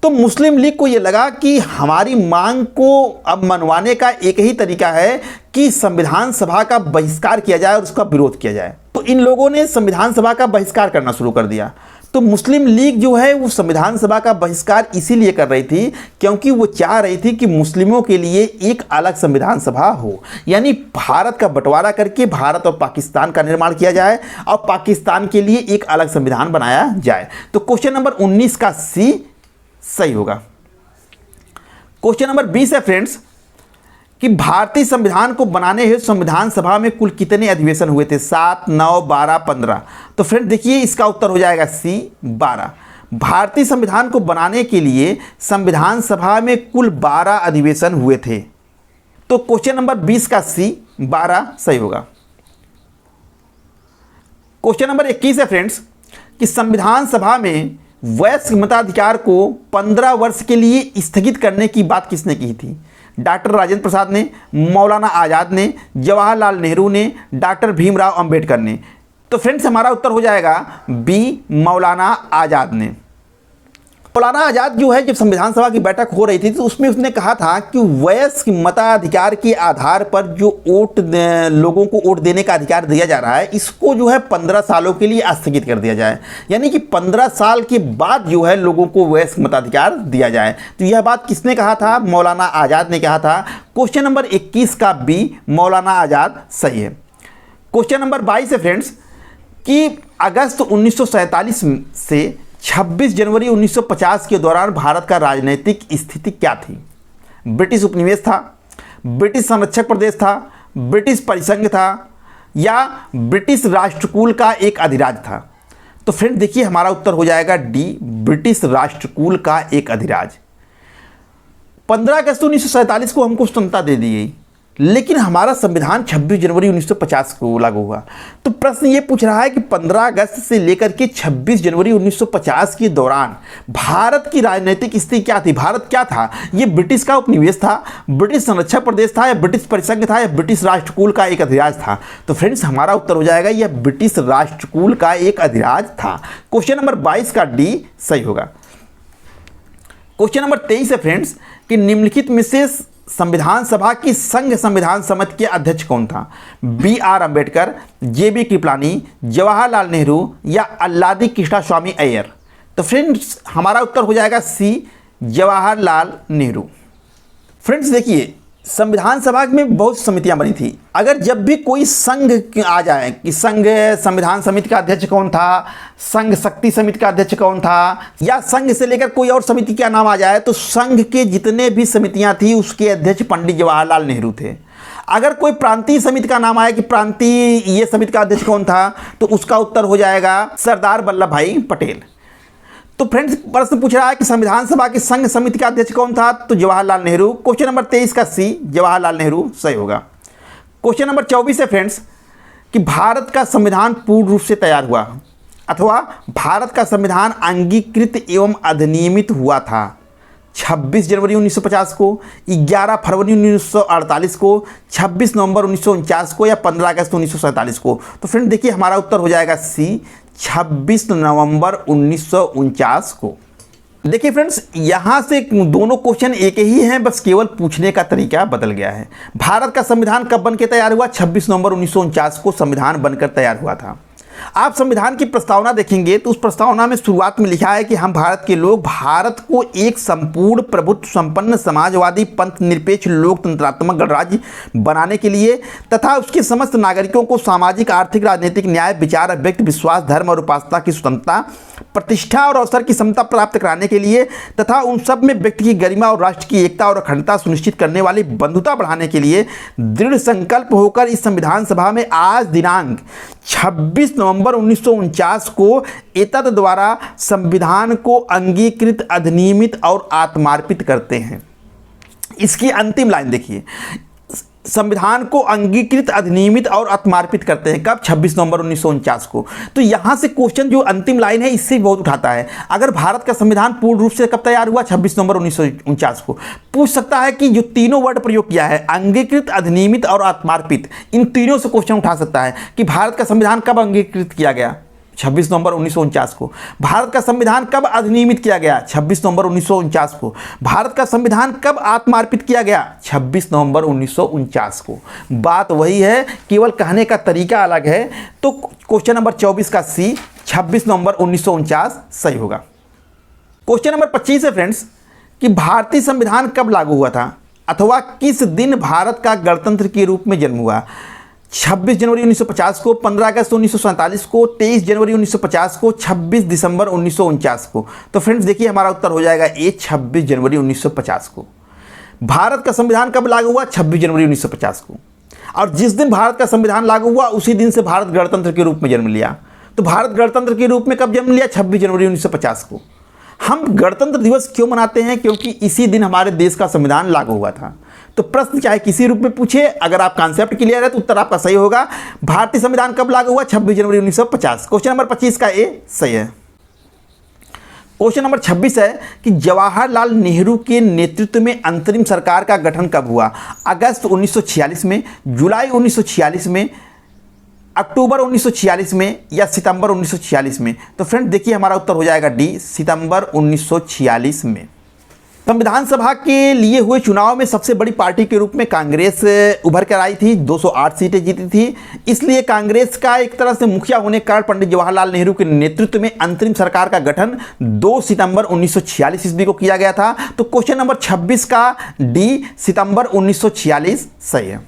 Speaker 1: तो मुस्लिम लीग को ये लगा कि हमारी मांग को अब मनवाने का एक ही तरीका है कि संविधान सभा का बहिष्कार किया जाए और उसका विरोध किया जाए। तो इन लोगों ने संविधान सभा का बहिष्कार करना शुरू कर दिया। तो मुस्लिम लीग जो है वो संविधान सभा का बहिष्कार इसीलिए कर रही थी क्योंकि वो चाह रही थी कि मुस्लिमों के लिए एक अलग संविधान सभा हो, यानी भारत का बंटवारा करके भारत और पाकिस्तान का निर्माण किया जाए और पाकिस्तान के लिए एक अलग संविधान बनाया जाए। तो क्वेश्चन नंबर 19 का सी सही होगा। क्वेश्चन नंबर 20 है फ्रेंड्स कि भारतीय संविधान को बनाने हेतु संविधान सभा में कुल कितने अधिवेशन हुए थे? 7, 9, 12, 15। तो फ्रेंड देखिए इसका उत्तर हो जाएगा सी 12। भारतीय संविधान को बनाने के लिए संविधान सभा में कुल 12 अधिवेशन हुए थे। तो क्वेश्चन नंबर 20 का सी 12 सही होगा। क्वेश्चन नंबर 21 है फ्रेंड्स कि संविधान सभा में वयस्क मताधिकार को 15 वर्ष के लिए स्थगित करने की बात किसने की थी? डॉक्टर राजेंद्र प्रसाद ने, मौलाना आज़ाद ने, जवाहरलाल नेहरू ने, डॉक्टर भीमराव अंबेडकर ने। तो फ्रेंड्स हमारा उत्तर हो जाएगा बी, मौलाना आज़ाद ने। मौलाना आज़ाद जो है जब संविधान सभा की बैठक हो रही थी तो उसमें उसने कहा था कि वयस्क मताधिकार के आधार पर जो लोगों को वोट देने का अधिकार दिया जा रहा है इसको जो है 15 सालों के लिए स्थगित कर दिया जाए, यानी कि 15 साल के बाद जो है लोगों को वयस्क मताधिकार दिया जाए। तो यह बात किसने कहा था? मौलाना आज़ाद ने कहा था। क्वेश्चन नंबर 21 का बी, मौलाना आज़ाद सही है। क्वेश्चन नंबर 22 है फ्रेंड्स कि अगस्त 1947 से 26 जनवरी 1950 के दौरान भारत का राजनीतिक स्थिति क्या थी? ब्रिटिश उपनिवेश था, ब्रिटिश संरक्षक प्रदेश था, ब्रिटिश परिसंघ था या ब्रिटिश राष्ट्रकूल का एक अधिराज था? तो फ्रेंड देखिए हमारा उत्तर हो जाएगा डी, ब्रिटिश राष्ट्रकूल का एक अधिराज। 15 अगस्त 1947 को हमको स्वतंत्रता दे दी गई, लेकिन हमारा संविधान 26 जनवरी 1950 को लागू हुआ। तो प्रश्न ये पूछ रहा है कि 15 अगस्त से लेकर के 26 जनवरी 1950 के दौरान भारत की राजनीतिक स्थिति क्या थी? भारत क्या था? ये ब्रिटिश का उपनिवेश था, ब्रिटिश संरक्षक प्रदेश था या ब्रिटिश परिसंघ था या ब्रिटिश राष्ट्रकूल का एक अधिराज था? तो फ्रेंड्स हमारा उत्तर हो जाएगा यह ब्रिटिश राष्ट्रकूल का एक अधिराज था। क्वेश्चन नंबर 22 का डी सही होगा। क्वेश्चन नंबर 23 है फ्रेंड्स कि निम्नलिखित में से संविधान सभा की संघ संविधान समिति के अध्यक्ष कौन था? B R Ambedkar, J B Kripalani, Jawaharlal Nehru या अल्लादी कृष्णा स्वामी अय्यर? तो फ्रेंड्स हमारा उत्तर हो जाएगा सी, जवाहरलाल नेहरू। फ्रेंड्स देखिए संविधान सभा में बहुत समितियां बनी थी। अगर जब भी कोई संघ आ जाए कि संघ संविधान समिति का अध्यक्ष कौन था, संघ शक्ति समिति का अध्यक्ष कौन था, या संघ से लेकर कोई और समिति का नाम आ जाए तो संघ के जितने भी समितियां थी उसके अध्यक्ष पंडित जवाहरलाल नेहरू थे। अगर कोई प्रांतीय समिति का नाम आए कि प्रांतीय ये समिति का अध्यक्ष कौन था तो उसका उत्तर हो जाएगा सरदार वल्लभ भाई पटेल। तो फ्रेंड्स प्रश्न पूछ रहा है कि संविधान सभा की संघ समिति का अध्यक्ष कौन था? तो जवाहरलाल नेहरू। क्वेश्चन नंबर 23 का सी, जवाहरलाल नेहरू सही होगा। क्वेश्चन नंबर 24 है फ्रेंड्स कि भारत का संविधान पूर्ण रूप से तैयार हुआ अथवा भारत का संविधान अंगीकृत एवं अधिनियमित हुआ था 26 जनवरी 1950 को, 11 फरवरी 1948 को, 26 नवंबर 1949 को या 15 अगस्त 1947 को? तो फ्रेंड देखिए हमारा उत्तर हो जाएगा सी, 26 नवंबर 1949 को। देखिए फ्रेंड्स यहाँ से दोनों क्वेश्चन एक ही हैं, बस केवल पूछने का तरीका बदल गया है। भारत का संविधान कब बनकर तैयार हुआ? 26 नवंबर 1949 को संविधान बनकर तैयार हुआ था। आप संविधान की प्रस्तावना देखेंगे तो उस प्रस्तावना में शुरुआत में लिखा है कि हम भारत के लोग भारत को एक संपूर्ण प्रभुत्व संपन्न समाजवादी पंथ निरपेक्ष लोकतंत्रात्मक गणराज्य बनाने के लिए तथा उसके समस्त नागरिकों को सामाजिक आर्थिक राजनीतिक न्याय विचार अभिव्यक्ति विश्वास धर्म और उपासना की स्वतंत्रता प्रतिष्ठा और अवसर की समता प्राप्त कराने के लिए तथा उन सब में व्यक्ति की गरिमा और राष्ट्र की एकता और अखंडता सुनिश्चित करने वाली बंधुता बढ़ाने के लिए दृढ़ संकल्प होकर इस संविधान सभा में आज दिनांक 26 नवंबर 1949 को एतद द्वारा संविधान को अंगीकृत अधिनियमित और आत्मार्पित करते हैं। इसकी अंतिम लाइन देखिए, संविधान को अंगीकृत अधिनियमित और आत्मार्पित करते हैं कब? 26 नवंबर 1949 को। तो यहाँ से क्वेश्चन जो अंतिम लाइन है इससे बहुत उठाता है। अगर भारत का संविधान पूर्ण रूप से कब तैयार हुआ? 26 नवंबर 1949 को। पूछ सकता है कि जो तीनों वर्ड प्रयोग किया है अंगीकृत अधिनियमित और आत्मार्पित, इन तीनों से क्वेश्चन उठा सकता है कि भारत का संविधान कब अंगीकृत किया गया? 26 नवंबर 1949 को। भारत का संविधान कब अधिनियमित किया गया? 26 नवंबर 1949 को। भारत का संविधान कब आत्मार्पित किया गया? 26 नवंबर 1949 को। बात वही है, केवल कहने का तरीका अलग है। तो क्वेश्चन नंबर 24 का सी, 26 नवंबर 1949 सही होगा। क्वेश्चन नंबर 25 है फ्रेंड्स कि भारतीय संविधान कब लागू हुआ था अथवा किस दिन भारत का गणतंत्र के रूप में जन्म हुआ? 26 जनवरी 1950 को, 15 अगस्त 1947 को, 23 जनवरी 1950 को, 26 दिसंबर 1949 को। तो फ्रेंड्स देखिए हमारा उत्तर हो जाएगा ए, 26 जनवरी 1950 को। भारत का संविधान कब लागू हुआ? 26 जनवरी 1950 को। और जिस दिन भारत का संविधान लागू हुआ उसी दिन से भारत गणतंत्र के रूप में जन्म लिया। तो भारत गणतंत्र के रूप में कब जन्म लिया? 26 जनवरी 1950 को। हम गणतंत्र दिवस क्यों मनाते हैं? क्योंकि इसी दिन हमारे देश का संविधान लागू हुआ था। तो प्रश्न चाहे किसी रूप में पूछे, अगर आप कॉन्सेप्ट क्लियर है तो उत्तर आपका सही होगा। भारतीय संविधान कब लागू हुआ? 26 जनवरी 1950। क्वेश्चन नंबर 25 का ए सही है। क्वेश्चन नंबर 26 है कि जवाहरलाल नेहरू के नेतृत्व में अंतरिम सरकार का गठन कब हुआ? अगस्त 1946 में, जुलाई 1946 में, अक्टूबर 1946 में या सितंबर 1946 में? तो फ्रेंड देखिए हमारा उत्तर हो जाएगा डी, सितंबर 1946 में। संविधान सभा के लिए हुए चुनाव में सबसे बड़ी पार्टी के रूप में कांग्रेस उभर कर आई थी, 208 सीटें जीती थी। इसलिए कांग्रेस का एक तरह से मुखिया होने के कारण पंडित जवाहरलाल नेहरू के नेतृत्व में अंतरिम सरकार का गठन 2 सितंबर 1946 ईस्वी को किया गया था। तो क्वेश्चन नंबर 26 का डी, सितंबर 1946 सही है।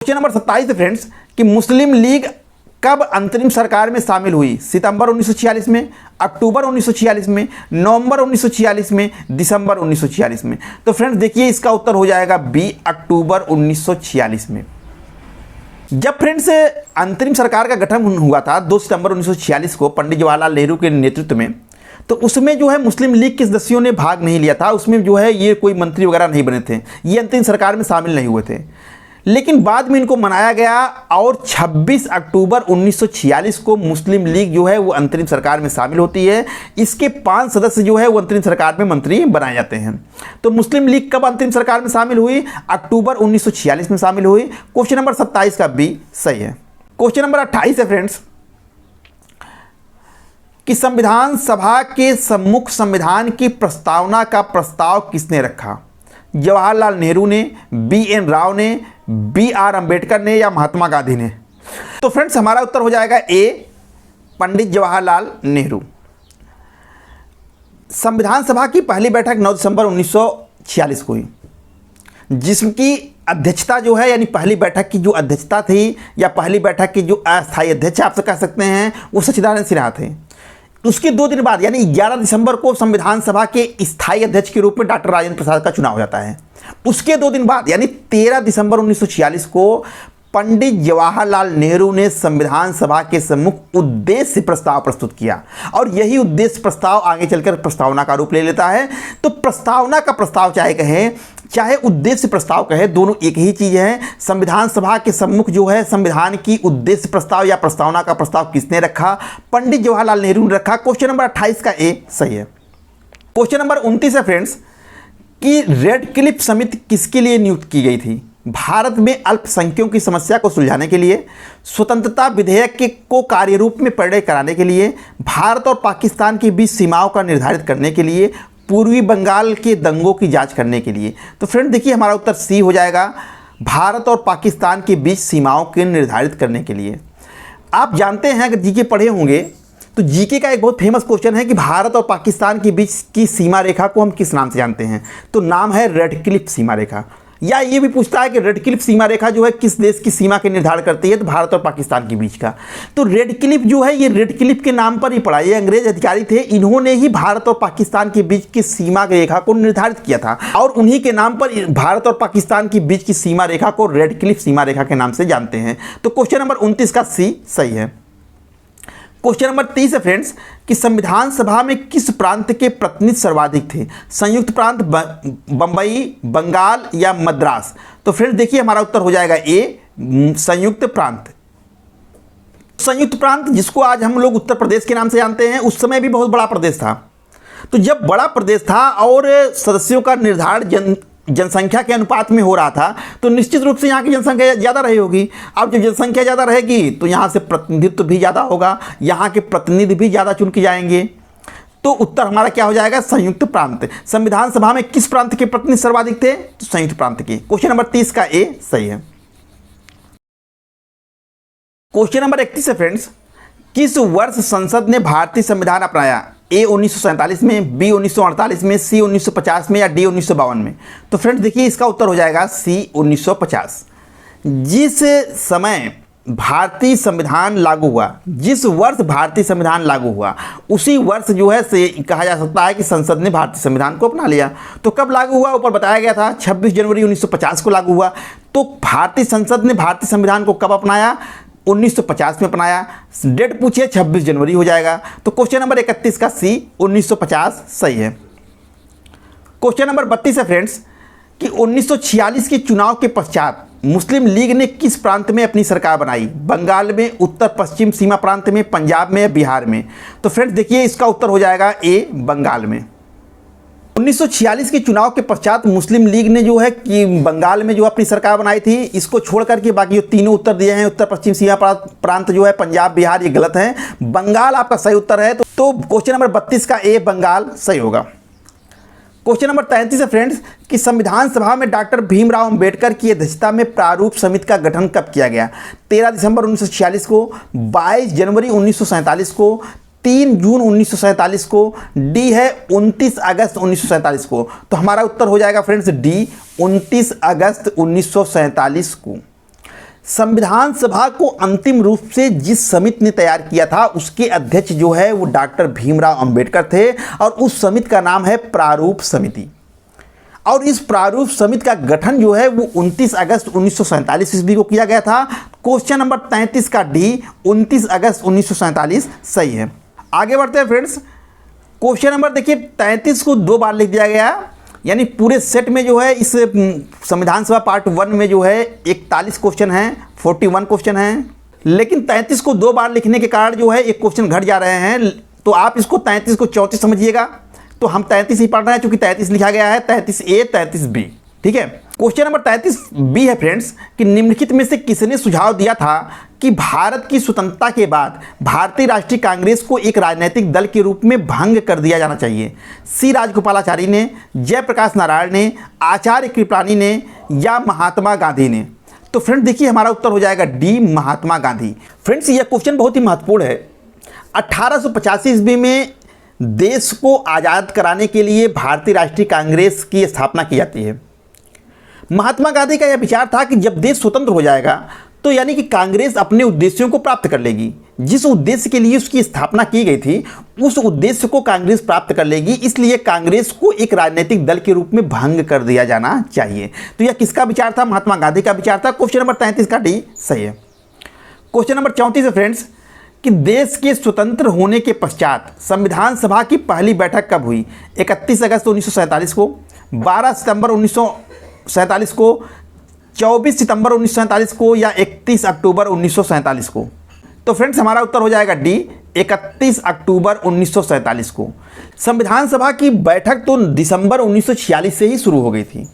Speaker 1: क्वेश्चन नंबर 27 है फ्रेंड्स कि मुस्लिम लीग कब अंतरिम सरकार में शामिल हुई? सितंबर 1946 में, अक्टूबर 1946 में, नवंबर 1946 में, दिसंबर 1946 में? तो फ्रेंड्स देखिए इसका उत्तर हो जाएगा बी, अक्टूबर 1946 में। जब फ्रेंड्स अंतरिम सरकार का गठन हुआ था 2 सितंबर 1946 को पंडित जवाहरलाल नेहरू के नेतृत्व में, तो उसमें जो है मुस्लिम लीग के सदस्यों ने भाग नहीं लिया था। उसमें जो है ये कोई मंत्री वगैरह नहीं बने थे, ये अंतरिम सरकार में शामिल नहीं हुए थे। लेकिन बाद में इनको मनाया गया और 26 अक्टूबर 1946 को मुस्लिम लीग जो है वो अंतरिम सरकार में शामिल होती है। इसके 5 सदस्य जो है वो अंतरिम सरकार में मंत्री बनाए जाते हैं। तो मुस्लिम लीग कब अंतरिम सरकार में शामिल हुई? अक्टूबर 1946 में शामिल हुई। क्वेश्चन नंबर 27 का बी सही है। क्वेश्चन नंबर 28 है फ्रेंड्स कि संविधान सभा के सम्मुख संविधान की प्रस्तावना का प्रस्ताव किसने रखा? जवाहरलाल नेहरू ने, बी.एन. राव ने, बी.आर. अंबेडकर ने या महात्मा गांधी ने? तो फ्रेंड्स हमारा उत्तर हो जाएगा ए, पंडित जवाहरलाल नेहरू। संविधान सभा की पहली बैठक 9 दिसंबर 1946 को हुई, जिसकी अध्यक्षता जो है यानी पहली बैठक की जो अध्यक्षता थी या पहली बैठक की जो अस्थायी अध्यक्ष आप कह सकते हैं वो सच्चिदानंद सिन्हा थे। उसके 2 दिन बाद यानी 11 दिसंबर को संविधान सभा के स्थायी अध्यक्ष के रूप में डॉक्टर राजेंद्र प्रसाद का चुनाव हो जाता है। उसके 2 दिन बाद यानी 13 दिसंबर 1946 को पंडित जवाहरलाल नेहरू ने संविधान सभा के सम्मुख उद्देश्य प्रस्ताव प्रस्तुत किया और यही उद्देश्य प्रस्ताव आगे चलकर प्रस्तावना का रूप ले लेता है। तो प्रस्तावना का प्रस्ताव चाहे कहें चाहे उद्देश्य प्रस्ताव कहें, दोनों एक ही चीज़ है। संविधान सभा के सम्मुख जो है संविधान की उद्देश्य प्रस्ताव या प्रस्तावना का प्रस्ताव किसने रखा? पंडित जवाहरलाल नेहरू ने रखा। क्वेश्चन नंबर 28 का ए सही है। क्वेश्चन नंबर 29 है फ्रेंड्स कि रेड क्लिफ समिति किसके लिए नियुक्त की गई थी? भारत में अल्पसंख्यकों की समस्या को सुलझाने के लिए, स्वतंत्रता विधेयक को कार्यरूप में परिणत कराने के लिए, भारत और पाकिस्तान के बीच सीमाओं का निर्धारित करने के लिए, पूर्वी बंगाल के दंगों की जांच करने के लिए? तो फ्रेंड देखिए हमारा उत्तर सी हो जाएगा, भारत और पाकिस्तान के बीच सीमाओं के निर्धारित करने के लिए। आप जानते हैं अगर जीके पढ़े होंगे तो जीके का एक बहुत फेमस क्वेश्चन है कि भारत और पाकिस्तान के बीच की सीमा रेखा को हम किस नाम से जानते हैं? तो नाम है रेड क्लिफ सीमा रेखा। या ये भी पूछता है कि रेड क्लिफ सीमा रेखा जो है किस देश की सीमा के निर्धारण करती है? तो भारत और पाकिस्तान के बीच का। तो रेड क्लिफ जो है ये रेड क्लिफ के नाम पर ही पड़ा। ये अंग्रेज अधिकारी थे, इन्होंने ही भारत और पाकिस्तान के बीच की सीमा रेखा को निर्धारित किया था और उन्हीं के नाम पर भारत और पाकिस्तान के बीच की सीमा रेखा को रेड क्लिफ सीमा रेखा के नाम से जानते हैं। तो क्वेश्चन नंबर 29 का सी सही है। क्वेश्चन नंबर 30 है फ्रेंड्स कि संविधान सभा में किस प्रांत के प्रतिनिधि सर्वाधिक थे? संयुक्त प्रांत, बंबई, बंगाल या मद्रास? तो फ्रेंड्स देखिए हमारा उत्तर हो जाएगा ए, संयुक्त प्रांत। संयुक्त प्रांत जिसको आज हम लोग उत्तर प्रदेश के नाम से जानते हैं, उस समय भी बहुत बड़ा प्रदेश था। तो जब बड़ा प्रदेश था और सदस्यों का निर्धारण जनसंख्या के अनुपात में हो रहा था तो निश्चित रूप से यहाँ की जनसंख्या ज़्यादा रही होगी। अब जब जनसंख्या ज़्यादा रहेगी तो यहाँ से प्रतिनिधित्व भी ज़्यादा होगा, यहाँ के प्रतिनिधि भी ज़्यादा चुन के जाएंगे। तो उत्तर हमारा क्या हो जाएगा? संयुक्त प्रांत। संविधान सभा में किस प्रांत के प्रतिनिधि सर्वाधिक थे? तो संयुक्त प्रांत के। क्वेश्चन नंबर 30 का ए सही है। क्वेश्चन नंबर 31 है फ्रेंड्स, किस वर्ष संसद ने भारतीय संविधान अपनाया? ए 1947 में, बी 1948 में, सी 1950 में या डी 1952 में? तो फ्रेंड्स देखिए इसका उत्तर हो जाएगा सी 1950। जिस समय भारतीय संविधान लागू हुआ, जिस वर्ष भारतीय संविधान लागू हुआ उसी वर्ष जो है से कहा जा सकता है कि संसद ने भारतीय संविधान को अपना लिया। तो कब लागू हुआ, ऊपर बताया गया था 26 जनवरी 1950 को लागू हुआ। तो भारतीय संसद ने भारतीय संविधान को कब अपनाया, 1950 में अपनाया। डेट पूछिए 26 जनवरी हो जाएगा। तो क्वेश्चन नंबर 31 का सी 1950 सही है। क्वेश्चन नंबर 32 है फ्रेंड्स कि 1946 के चुनाव के पश्चात मुस्लिम लीग ने किस प्रांत में अपनी सरकार बनाई, बंगाल में, उत्तर पश्चिम सीमा प्रांत में, पंजाब में या बिहार में। तो फ्रेंड्स देखिए इसका उत्तर हो जाएगा ए, बंगाल में। 1946 के चुनाव के पश्चात मुस्लिम लीग ने जो है कि बंगाल में जो अपनी सरकार बनाई थी। इसको छोड़ करके बाकी जो तीनों उत्तर दिए हैं, उत्तर पश्चिम सीमा प्रांत जो है पंजाब बिहार, ये गलत है। बंगाल आपका सही उत्तर है। तो क्वेश्चन नंबर 32 का ए, बंगाल सही होगा। क्वेश्चन नंबर 33 है फ्रेंड्स कि संविधान सभा में डॉक्टर भीमराव अंबेडकर की अध्यक्षता में प्रारूप समिति का गठन कब किया गया, 13 दिसंबर 1946 को, 22 जनवरी 1947 को, 3 जून 1947 को, डी है 29 अगस्त 1947 को। तो हमारा उत्तर हो जाएगा फ्रेंड्स डी, 29 अगस्त 1947 को। संविधान सभा को अंतिम रूप से जिस समिति ने तैयार किया था उसके अध्यक्ष जो है वो डॉक्टर भीमराव अंबेडकर थे और उस समिति का नाम है प्रारूप समिति। और इस प्रारूप समिति का गठन जो है वो 29 अगस्त 1947 ईस्वी को किया गया था। क्वेश्चन नंबर 33 का डी, 29 अगस्त 1947 सही है। आगे बढ़ते हैं फ्रेंड्स। क्वेश्चन नंबर देखिए 33 को 2 बार लिख दिया गया, यानी पूरे सेट में जो है इस संविधान सभा पार्ट 1 में जो है 41 क्वेश्चन हैं, 41 क्वेश्चन हैं, लेकिन 33 को 2 बार लिखने के कारण जो है एक क्वेश्चन घट जा रहे हैं। तो आप इसको 33 को 34 समझिएगा। तो हम 33 ही पढ़ रहे हैं, चूंकि 33 लिखा गया है, 33A 33B, ठीक है। क्वेश्चन नंबर 33B है फ्रेंड्स कि निम्नलिखित में से किसने सुझाव दिया था कि भारत की स्वतंत्रता के बाद भारतीय राष्ट्रीय कांग्रेस को एक राजनीतिक दल के रूप में भंग कर दिया जाना चाहिए, सी राजगोपालाचारी ने, जयप्रकाश नारायण ने, आचार्य कृपलानी ने या महात्मा गांधी ने। तो फ्रेंड्स देखिए हमारा उत्तर हो जाएगा डी, महात्मा गांधी। फ्रेंड्स यह क्वेश्चन बहुत ही महत्वपूर्ण है। 1885 ईस्वी में देश को आज़ाद कराने के लिए भारतीय राष्ट्रीय कांग्रेस की स्थापना की जाती है। महात्मा गांधी का यह विचार था कि जब देश स्वतंत्र हो जाएगा तो यानी कि कांग्रेस अपने उद्देश्यों को प्राप्त कर लेगी, जिस उद्देश्य के लिए उसकी स्थापना की गई थी उस उद्देश्य को कांग्रेस प्राप्त कर लेगी, इसलिए कांग्रेस को एक राजनीतिक दल के रूप में भंग कर दिया जाना चाहिए। तो यह किसका विचार था, महात्मा गांधी का विचार था। क्वेश्चन नंबर 33 का डी सही है। क्वेश्चन नंबर 34 है फ्रेंड्स कि देश के स्वतंत्र होने के पश्चात संविधान सभा की पहली बैठक कब हुई, 31 अगस्त 1947 को, 12 सितंबर 1947 को, 24 सितंबर 1947 को या 31 अक्टूबर 1947 को। तो फ्रेंड्स हमारा उत्तर हो जाएगा डी, 31 अक्टूबर 1947 को। संविधान सभा की बैठक तो दिसंबर 1946 से ही शुरू हो गई थी,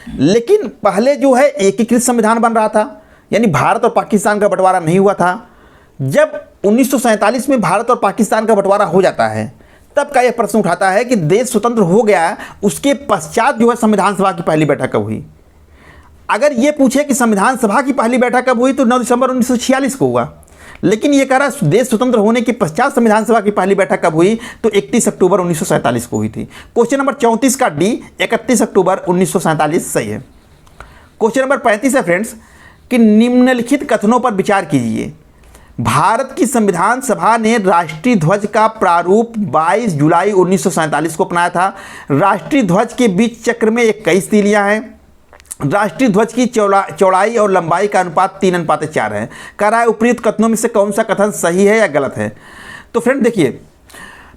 Speaker 1: लेकिन पहले जो है एकीकृत संविधान बन रहा था, यानी भारत और पाकिस्तान का बंटवारा नहीं हुआ था। जब 1947 में भारत और पाकिस्तान का बंटवारा हो जाता है तब का यह प्रश्न उठाता है कि देश स्वतंत्र हो गया, उसके पश्चात जो है संविधान सभा की पहली बैठक कब हुई। अगर ये पूछे कि संविधान सभा की पहली बैठक कब हुई तो 9 दिसंबर 1946 को हुआ, लेकिन ये कह रहा देश स्वतंत्र होने के पश्चात संविधान सभा की पहली बैठक कब हुई तो 31 अक्टूबर 1947 को हुई थी। क्वेश्चन नंबर 34 का डी, 31 अक्टूबर 1947 सही है। क्वेश्चन नंबर 35 है फ्रेंड्स कि निम्नलिखित कथनों पर विचार कीजिए। भारत की संविधान सभा ने राष्ट्रीय ध्वज का प्रारूप 22 जुलाई 1947 को अपनाया था। राष्ट्रीय ध्वज के बीच चक्र में 21 तीलियां हैं। राष्ट्रीय ध्वज की चौड़ाई और लंबाई का अनुपात 3:4 है। कह रहा है उपयुक्त कथनों में से कौन सा कथन सही है या गलत है। तो फ्रेंड देखिए,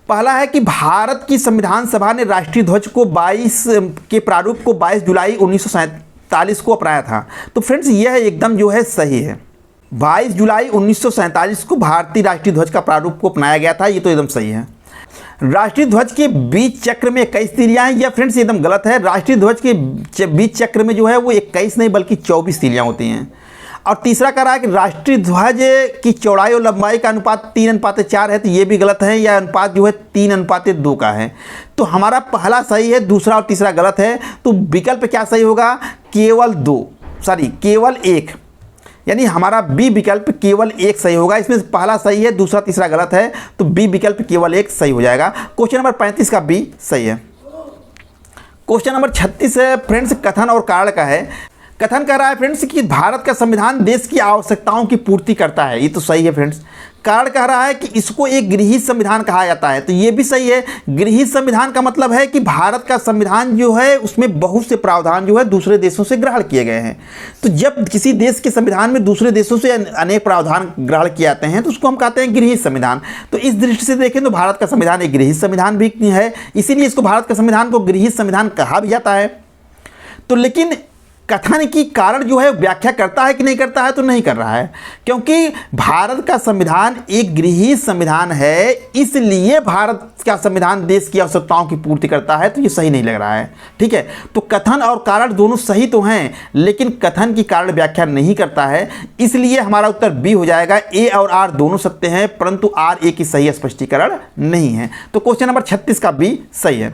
Speaker 1: पहला है कि भारत की संविधान सभा ने राष्ट्रीय ध्वज को 22 के प्रारूप को 22 जुलाई 1947 को अपनाया था। तो फ्रेंड्स यह एकदम जो है सही है। 22 जुलाई 1947 को भारतीय राष्ट्रीय ध्वज का प्रारूप को अपनाया गया था, ये तो एकदम सही है। राष्ट्रीय ध्वज के बीच चक्र में 21 तीलियां हैं, यह फ्रेंड्स एकदम गलत है। राष्ट्रीय ध्वज के बीच चक्र में जो है वो 21 नहीं बल्कि 24 तीलियां होती हैं। और तीसरा कह रहा है कि राष्ट्रीय ध्वज की चौड़ाई और लंबाई का अनुपात 3:4 है, तो ये भी गलत है। यह अनुपात जो है 3:2 का है। तो हमारा पहला सही है, दूसरा और तीसरा गलत है। तो विकल्प क्या सही होगा, केवल एक, यानी हमारा बी विकल्प केवल एक सही होगा। इसमें पहला सही है, दूसरा तीसरा गलत है, तो बी विकल्प केवल एक सही हो जाएगा। क्वेश्चन नंबर 35 का बी सही है। क्वेश्चन नंबर 36 है फ्रेंड्स, कथन और कारण का है। कथन कर रहा है फ्रेंड्स कि भारत का संविधान देश की आवश्यकताओं की पूर्ति करता है, ये तो सही है फ्रेंड्स। कारण कह रहा है कि इसको एक गृहीत संविधान कहा जाता है, तो ये भी सही है। गृहीत संविधान का मतलब है कि भारत का संविधान जो है उसमें बहुत से प्रावधान जो है दूसरे देशों से ग्रहण किए गए हैं। तो जब किसी देश के संविधान में दूसरे देशों से अनेक प्रावधान ग्रहण किए जाते हैं तो उसको हम कहते हैं गृहीत संविधान। तो इस दृष्टि से देखें तो भारत का संविधान एक गृहीत संविधान भी है, इसीलिए इसको भारत का संविधान को गृहीत संविधान कहा भी जाता है। तो लेकिन कथन की कारण जो है व्याख्या करता है कि नहीं करता है, तो नहीं कर रहा है, क्योंकि भारत का संविधान एक गृहीत संविधान है, इसलिए भारत का संविधान देश की आवश्यकताओं की पूर्ति करता है। तो ये सही नहीं लग रहा है, ठीक है। तो कथन और कारण दोनों सही तो हैं, लेकिन कथन की कारण व्याख्या नहीं करता है, इसलिए हमारा उत्तर बी हो जाएगा। ए और आर दोनों सत्य हैं, परंतु आर ए की सही स्पष्टीकरण नहीं है। तो क्वेश्चन नंबर 36 का बी सही है।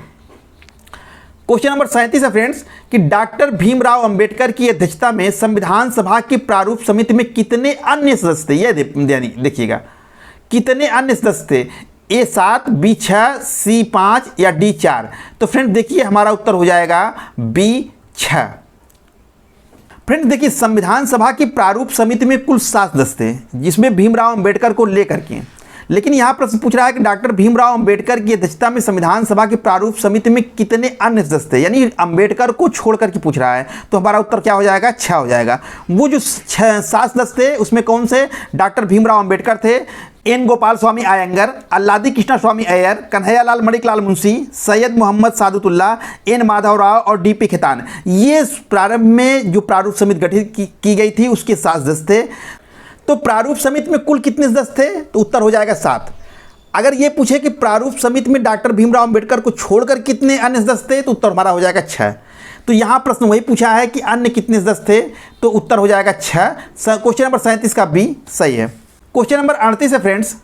Speaker 1: क्वेश्चन नंबर 37 है फ्रेंड्स कि डॉक्टर भीमराव अंबेडकर की अध्यक्षता में संविधान सभा की प्रारूप समिति में कितने अन्य सदस्य थे? ये देखिएगा, कितने अन्य सदस्य थे? A7, B6, C5 या D4? तो फ्रेंड्स देखिए हमारा उत्तर हो जाएगा B6। फ्रेंड्स देखिए संविधान सभा की प्रारूप समिति में कुल 7 सदस्य थे, जिसमें भीमराव अंबेडकर को लेकर के, लेकिन यहाँ प्रश्न पूछ रहा है कि डॉक्टर भीमराव अंबेडकर की अध्यक्षता में संविधान सभा की प्रारूप समिति में कितने अन्य सदस्य थे, यानी अंबेडकर को छोड़कर के पूछ रहा है। तो हमारा उत्तर क्या हो जाएगा? 6 हो जाएगा। वो जो 7 सदस्य थे उसमें कौन से? डॉक्टर भीमराव अंबेडकर थे, एन गोपाल स्वामी अयंगर, अल्लादी कृष्णा स्वामी अय्यर, कन्हैयालाल मणिकलाल मुंशी, सैयद मोहम्मद सादुतुल्लाह, एन माधवराव और डी पी खेतान। ये प्रारंभ में जो प्रारूप समिति गठित की गई थी उसके 7 सदस्य थे। तो प्रारूप समिति में कुल कितने सदस्य थे? तो उत्तर हो जाएगा 7। अगर ये पूछे कि प्रारूप समिति में डॉक्टर भीमराव अंबेडकर को छोड़कर कितने अन्य सदस्य थे, तो उत्तर हमारा हो जाएगा 6। तो यहाँ प्रश्न वही पूछा है कि अन्य कितने सदस्य थे, तो उत्तर हो जाएगा 6। क्वेश्चन नंबर 37 का बी सही है। क्वेश्चन नंबर 38 है फ्रेंड्स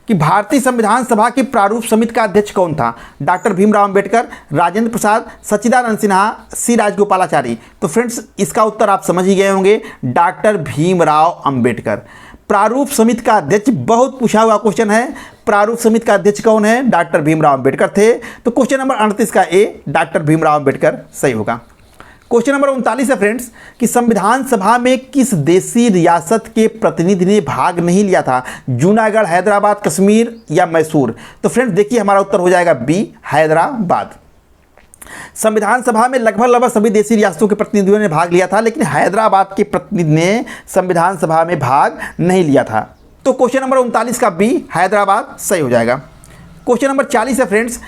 Speaker 1: कि भारतीय संविधान सभा की प्रारूप समिति का अध्यक्ष कौन था? डॉक्टर भीमराव अंबेडकर, राजेंद्र प्रसाद, सच्चिदानंद सिन्हा, सी राजगोपालाचारी। तो फ्रेंड्स इसका उत्तर आप समझ ही गए होंगे, डॉक्टर भीमराव अंबेडकर। प्रारूप समिति का अध्यक्ष बहुत पूछा हुआ क्वेश्चन है, प्रारूप समिति का अध्यक्ष कौन है? डॉक्टर भीमराव अंबेडकर थे। तो क्वेश्चन नंबर 38 का ए डॉक्टर भीमराव अंबेडकर सही होगा। क्वेश्चन नंबर 39 है फ्रेंड्स कि संविधान सभा में किस देशी रियासत के प्रतिनिधि ने भाग नहीं लिया था? जूनागढ़, हैदराबाद, कश्मीर या मैसूर? तो फ्रेंड्स देखिए हमारा उत्तर हो जाएगा बी हैदराबाद। संविधान सभा में लगभग सभी देशी रियासतों के प्रतिनिधियों ने भाग लिया था, लेकिन हैदराबाद के प्रतिनिधि ने संविधान सभा में भाग नहीं लिया था। तो क्वेश्चन नंबर 39 का बी हैदराबाद सही हो जाएगा। क्वेश्चन नंबर 40 है फ्रेंड्स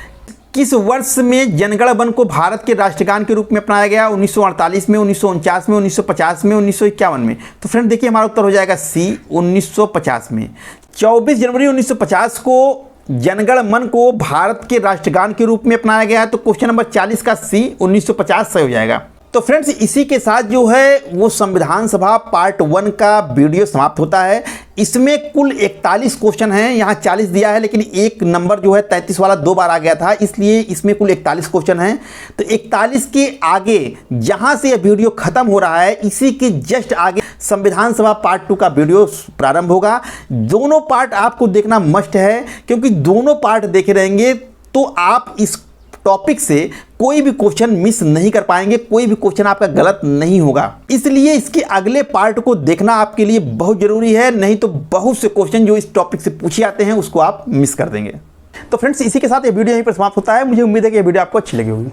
Speaker 1: किस वर्ष में जनगण मन को भारत के राष्ट्रगान के रूप में अपनाया गया? 1948 में, 1949 में, 1950 में, 1951 में? तो फ्रेंड देखिए हमारा उत्तर हो जाएगा सी 1950 में। 24 जनवरी 1950 को जनगण मन को भारत के राष्ट्रगान के रूप में अपनाया गया है। तो क्वेश्चन नंबर 40 का सी 1950 सही हो जाएगा। तो फ्रेंड्स इसी के साथ जो है वो संविधान सभा पार्ट 1 का वीडियो समाप्त होता है। इसमें कुल 41 क्वेश्चन हैं, यहाँ 40 दिया है, लेकिन एक नंबर जो है 33 वाला 2 बार आ गया था, इसलिए इसमें कुल 41 क्वेश्चन हैं। तो 41 के आगे जहाँ से यह वीडियो खत्म हो रहा है, इसी के जस्ट आगे संविधान सभा पार्ट 2 का वीडियो प्रारंभ होगा। दोनों पार्ट आपको देखना मस्ट है, क्योंकि दोनों पार्ट देखे रहेंगे तो आप इस टॉपिक से कोई भी क्वेश्चन मिस नहीं कर पाएंगे, कोई भी क्वेश्चन आपका गलत नहीं होगा। इसलिए इसके अगले पार्ट को देखना आपके लिए बहुत जरूरी है, नहीं तो बहुत से क्वेश्चन जो इस टॉपिक से पूछे जाते हैं उसको आप मिस कर देंगे। तो फ्रेंड्स इसी के साथ ये वीडियो यहीं पर समाप्त होता है। मुझे उम्मीद है कि ये वीडियो आपको अच्छी लगी होगी।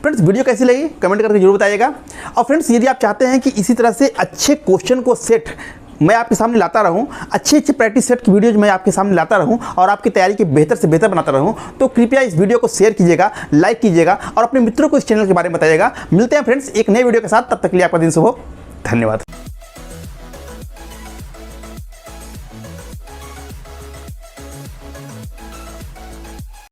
Speaker 1: फ्रेंड्स वीडियो कैसी लगी कमेंट करके जरूर बताइएगा। और फ्रेंड्स यदि आप चाहते हैं कि इसी तरह से अच्छे क्वेश्चन को सेट मैं आपके सामने लाता रहूं, अच्छे प्रैक्टिस सेट की वीडियोज मैं आपके सामने लाता रहूं और आपकी तैयारी की बेहतर से बेहतर बनाता रहूं, तो कृपया इस वीडियो को शेयर कीजिएगा, लाइक कीजिएगा और अपने मित्रों को इस चैनल के बारे में बताइएगा। मिलते हैं फ्रेंड्स एक नए वीडियो के साथ, तब तक के लिए आपका दिन शुभ हो। धन्यवाद।